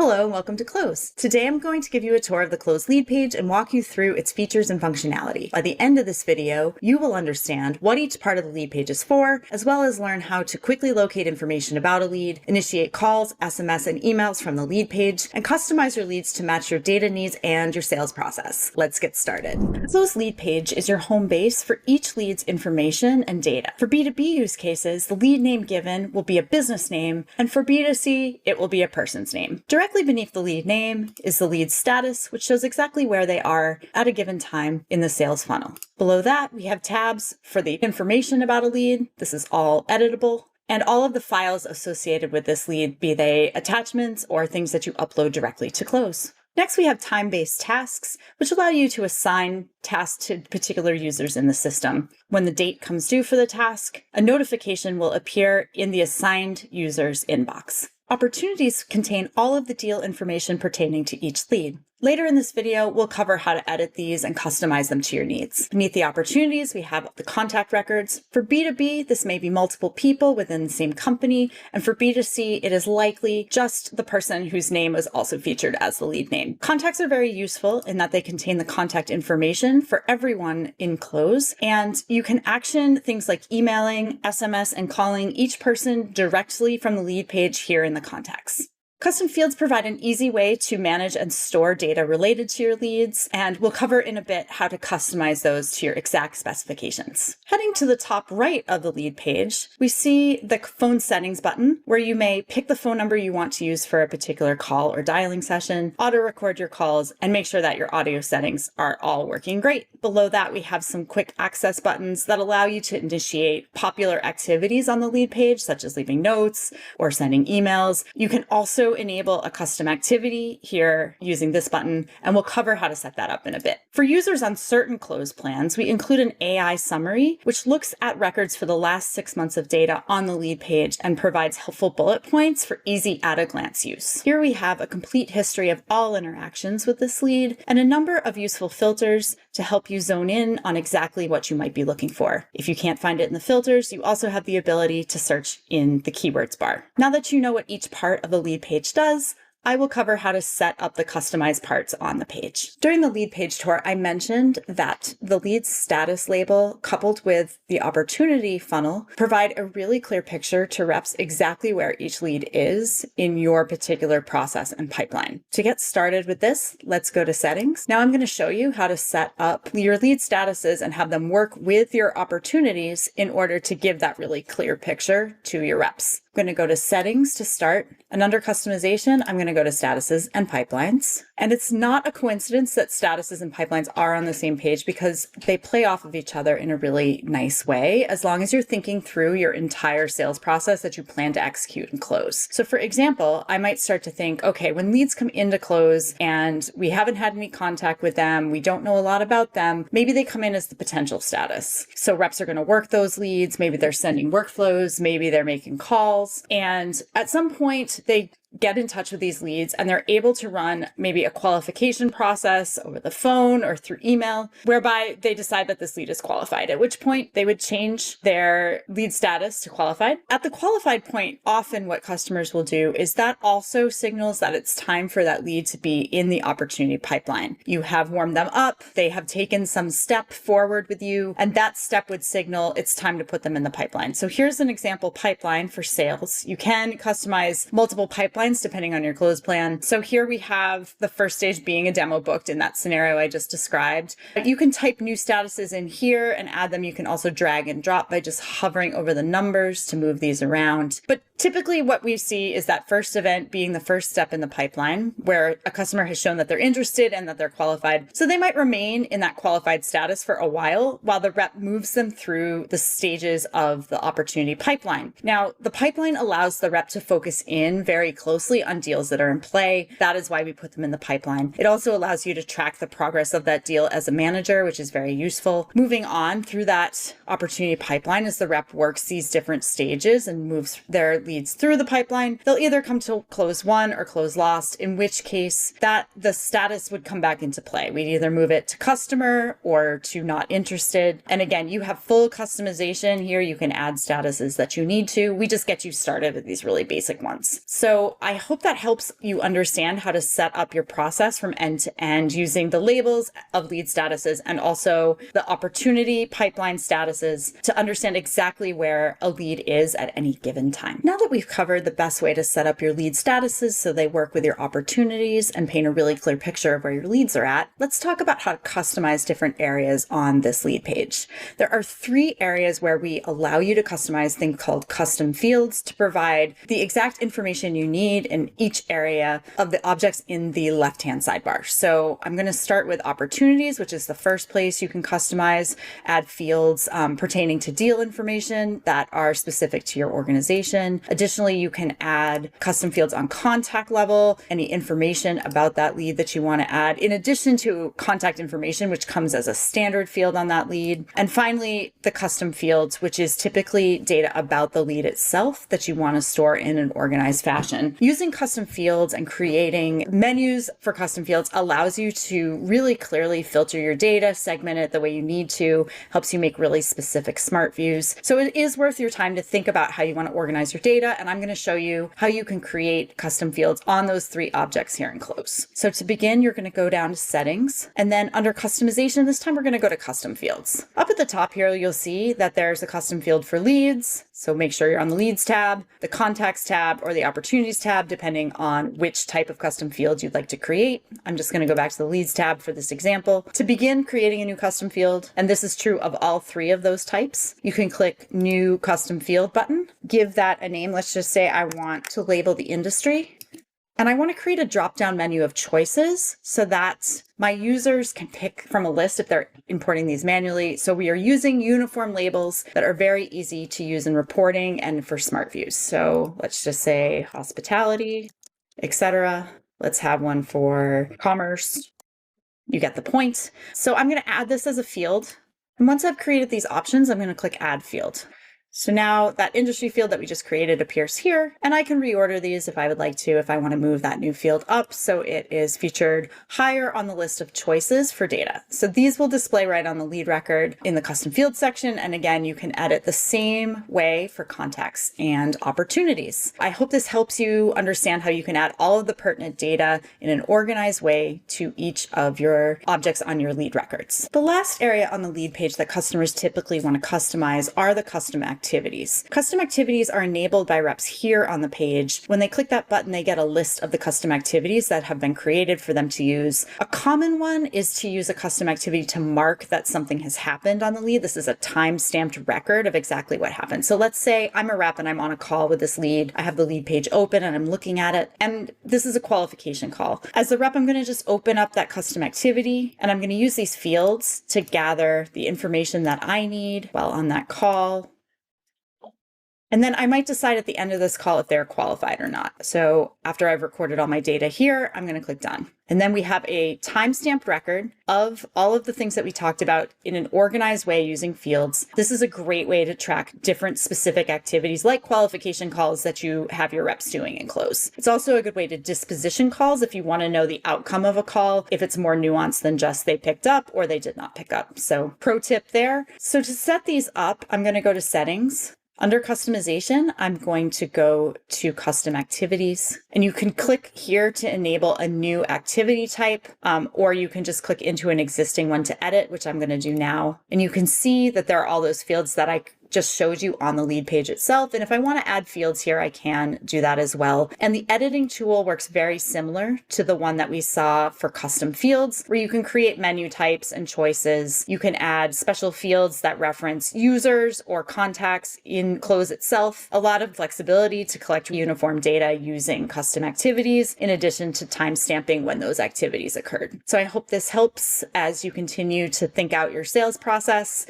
Hello and welcome to Close. Today I'm going to give you a tour of the Close lead page and walk you through its features and functionality. By the end of this video, you will understand what each part of the lead page is for, as well as learn how to quickly locate information about a lead, initiate calls, SMS, and emails from the lead page, and customize your leads to match your data needs and your sales process. Let's get started. The Close lead page is your home base for each lead's information and data. For B2B use cases, the lead name given will be a business name, and for B2C, it will be a person's name. Directly beneath the lead name is the lead status, which shows exactly where they are at a given time in the sales funnel. Below that, we have tabs for the information about a lead. This is all editable. And all of the files associated with this lead, be they attachments or things that you upload directly to Close. Next, we have time-based tasks, which allow you to assign tasks to particular users in the system. When the date comes due for the task, a notification will appear in the assigned user's inbox. Opportunities contain all of the deal information pertaining to each lead. Later in this video, we'll cover how to edit these and customize them to your needs. Beneath the opportunities, we have the contact records. For B2B, this may be multiple people within the same company, and for B2C, it is likely just the person whose name is also featured as the lead name. Contacts are very useful in that they contain the contact information for everyone in Close, and you can action things like emailing, SMS, and calling each person directly from the lead page here in the contacts. Custom fields provide an easy way to manage and store data related to your leads, and we'll cover in a bit how to customize those to your exact specifications. Heading to the top right of the lead page, we see the phone settings button, where you may pick the phone number you want to use for a particular call or dialing session, auto-record your calls, and make sure that your audio settings are all working great. Below that, we have some quick access buttons that allow you to initiate popular activities on the lead page, such as leaving notes or sending emails. You can also enable a custom activity here using this button, and we'll cover how to set that up in a bit. For users on certain Close plans, we include an AI summary, which looks at records for the last 6 months of data on the lead page and provides helpful bullet points for easy at-a-glance use. Here we have a complete history of all interactions with this lead and a number of useful filters to help you zone in on exactly what you might be looking for. If you can't find it in the filters, you also have the ability to search in the keywords bar. Now that you know what each part of the lead page does, I will cover how to set up the customized parts on the page. During the lead page tour, I mentioned that the lead status label coupled with the opportunity funnel provide a really clear picture to reps exactly where each lead is in your particular process and pipeline. To get started with this, let's go to settings. Now I'm going to show you how to set up your lead statuses and have them work with your opportunities in order to give that really clear picture to your reps. I'm going to go to settings to start, and under customization, I'm going to go to statuses and pipelines. And it's not a coincidence that statuses and pipelines are on the same page because they play off of each other in a really nice way, as long as you're thinking through your entire sales process that you plan to execute and close. So for example, I might start to think, okay, when leads come into Close and we haven't had any contact with them, we don't know a lot about them, maybe they come in as the potential status. So reps are going to work those leads, maybe they're sending workflows, maybe they're making calls. And at some point, they get in touch with these leads and they're able to run maybe a qualification process over the phone or through email, whereby they decide that this lead is qualified, at which point they would change their lead status to qualified. At the qualified point, often what customers will do is that also signals that it's time for that lead to be in the opportunity pipeline. You have warmed them up, they have taken some step forward with you, and that step would signal it's time to put them in the pipeline. So here's an example pipeline for sales. You can customize multiple pipelines depending on your Close plan. So here we have the first stage being a demo booked in that scenario I just described. You can type new statuses in here and add them. You can also drag and drop by just hovering over the numbers to move these around. But typically what we see is that first event being the first step in the pipeline where a customer has shown that they're interested and that they're qualified. So they might remain in that qualified status for a while the rep moves them through the stages of the opportunity pipeline. Now, the pipeline allows the rep to focus in very closely on deals that are in play. That is why we put them in the pipeline. It also allows you to track the progress of that deal as a manager, which is very useful. Moving on through that opportunity pipeline as the rep works these different stages and moves their lead leads through the pipeline, they'll either come to close won or close lost, in which case that the status would come back into play. We'd either move it to customer or to not interested. And again, you have full customization here. You can add statuses that you need to. We just get you started with these really basic ones. So I hope that helps you understand how to set up your process from end to end using the labels of lead statuses and also the opportunity pipeline statuses to understand exactly where a lead is at any given time. Now that we've covered the best way to set up your lead statuses so they work with your opportunities and paint a really clear picture of where your leads are at, let's talk about how to customize different areas on this lead page. There are 3 areas where we allow you to customize things called custom fields to provide the exact information you need in each area of the objects in the left-hand sidebar. So I'm going to start with opportunities, which is the first place you can customize, add fields pertaining to deal information that are specific to your organization. Additionally, you can add custom fields on contact level, any information about that lead that you want to add, in addition to contact information, which comes as a standard field on that lead. And finally, the custom fields, which is typically data about the lead itself that you want to store in an organized fashion. Using custom fields and creating menus for custom fields allows you to really clearly filter your data, segment it the way you need to, helps you make really specific smart views. So it is worth your time to think about how you want to organize your data. And I'm going to show you how you can create custom fields on those 3 objects here in Close. So to begin, you're going to go down to settings, and then under customization, this time we're going to go to custom fields. Up at the top here, you'll see that there's a custom field for leads. So make sure you're on the leads tab, the contacts tab, or the opportunities tab, depending on which type of custom field you'd like to create. I'm just going to go back to the leads tab for this example. To begin creating a new custom field, and this is true of all 3 of those types, you can click New Custom Field button, give that a name. Let's just say I want to label the industry. And I want to create a drop-down menu of choices so that my users can pick from a list if they're importing these manually. So we are using uniform labels that are very easy to use in reporting and for smart views. So let's just say hospitality, etc. Let's have one for commerce. You get the point. So I'm going to add this as a field. And once I've created these options, I'm going to click Add Field. So now that industry field that we just created appears here, and I can reorder these if I would like to, if I want to move that new field up so it is featured higher on the list of choices for data. So these will display right on the lead record in the custom field section. And again, you can edit the same way for contacts and opportunities. I hope this helps you understand how you can add all of the pertinent data in an organized way to each of your objects on your lead records. The last area on the lead page that customers typically want to customize are the custom activities. Custom activities are enabled by reps here on the page. When they click that button, they get a list of the custom activities that have been created for them to use. A common one is to use a custom activity to mark that something has happened on the lead. This is a time-stamped record of exactly what happened. So let's say I'm a rep and I'm on a call with this lead. I have the lead page open and I'm looking at it, and this is a qualification call. As a rep, I'm going to just open up that custom activity, and I'm going to use these fields to gather the information that I need while on that call. And then I might decide at the end of this call if they're qualified or not. So after I've recorded all my data here, I'm going to click Done. And then we have a timestamped record of all of the things that we talked about in an organized way using fields. This is a great way to track different specific activities like qualification calls that you have your reps doing in Close. It's also a good way to disposition calls if you want to know the outcome of a call, if it's more nuanced than just they picked up or they did not pick up. So pro tip there. So to set these up, I'm going to go to Settings. Under customization, I'm going to go to custom activities, and you can click here to enable a new activity type, or you can just click into an existing one to edit, which I'm going to do now. And you can see that there are all those fields that I just showed you on the lead page itself. And if I want to add fields here, I can do that as well. And the editing tool works very similar to the one that we saw for custom fields, where you can create menu types and choices. You can add special fields that reference users or contacts in Close itself. A lot of flexibility to collect uniform data using custom activities, in addition to timestamping when those activities occurred. So I hope this helps as you continue to think out your sales process